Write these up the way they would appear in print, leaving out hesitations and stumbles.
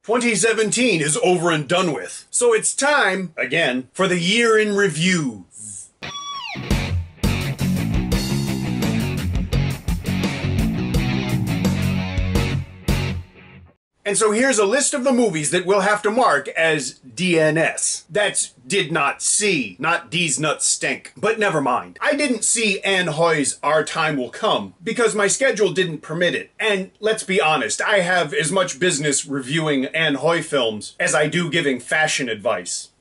2017 is over and done with, so it's time, again, for the year in review. And so here's a list of the movies that we'll have to mark as DNS. That's did not see, not D's nuts stink. But never mind. I didn't see Anne Hoy's Our Time Will Come because my schedule didn't permit it. And let's be honest, I have as much business reviewing Anne Hoy films as I do giving fashion advice.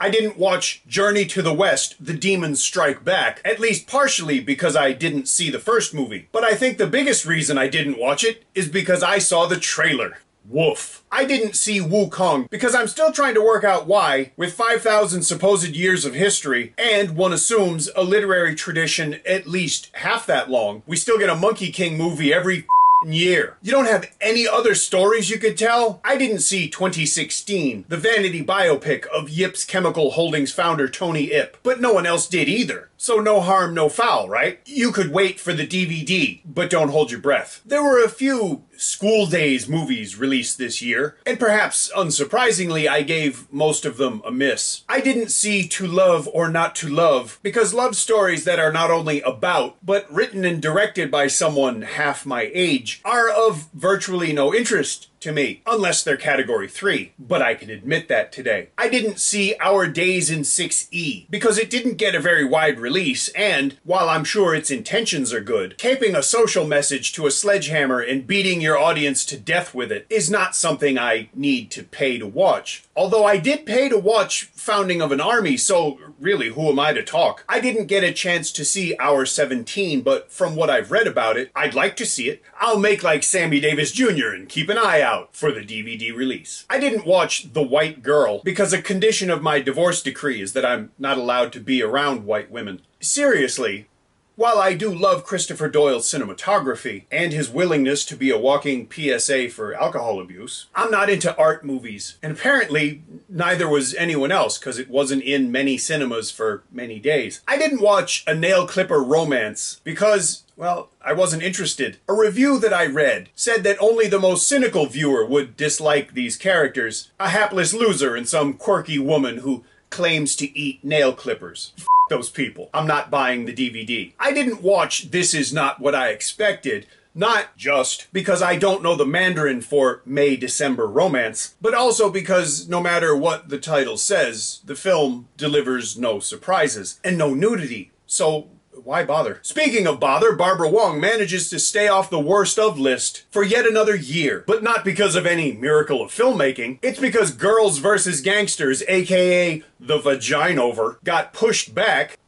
I didn't watch Journey to the West, The Demons Strike Back, at least partially because I didn't see the first movie. But I think the biggest reason I didn't watch it is because I saw the trailer. Woof. I didn't see Wukong because I'm still trying to work out why, with 5,000 supposed years of history, and one assumes a literary tradition at least half that long, we still get a Monkey King movie every year. You don't have any other stories you could tell? I didn't see 2016, the vanity biopic of Yip's Chemical Holdings founder Tony Ip, but no one else did either. So no harm, no foul, right? You could wait for the DVD, but don't hold your breath. There were a few School Days movies released this year, and perhaps unsurprisingly, I gave most of them a miss. I didn't see To Love or Not to Love because love stories that are not only about, but written and directed by someone half my age are of virtually no interest to me, unless they're category 3, but I can admit that today. I didn't see Our Days in 6E because it didn't get a very wide release, and while I'm sure its intentions are good, taping a social message to a sledgehammer and beating your audience to death with it is not something I need to pay to watch. Although I did pay to watch Founding of an Army, so really, who am I to talk? I didn't get a chance to see Hour 17, but from what I've read about it, I'd like to see it. I'll make like Sammy Davis Jr. and keep an eye out for the DVD release. I didn't watch The White Girl because a condition of my divorce decree is that I'm not allowed to be around white women. Seriously, while I do love Christopher Doyle's cinematography and his willingness to be a walking PSA for alcohol abuse, I'm not into art movies. And apparently, neither was anyone else because it wasn't in many cinemas for many days. I didn't watch A Nail Clipper Romance because, well, I wasn't interested. A review that I read said that only the most cynical viewer would dislike these characters. A hapless loser and some quirky woman who claims to eat nail clippers. F those people. I'm not buying the DVD. I didn't watch This Is Not What I Expected, not just because I don't know the Mandarin for May-December romance, but also because no matter what the title says, the film delivers no surprises and no nudity. So why bother? Speaking of bother, Barbara Wong manages to stay off the worst of list for yet another year. But not because of any miracle of filmmaking. It's because Girls vs. Gangsters, aka The Vaginover, got pushed back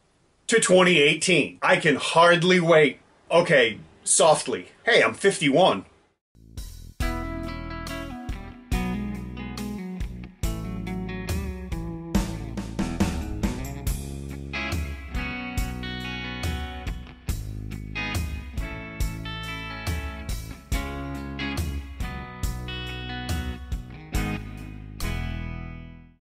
to 2018. I can hardly wait. Okay, softly. Hey, I'm 51.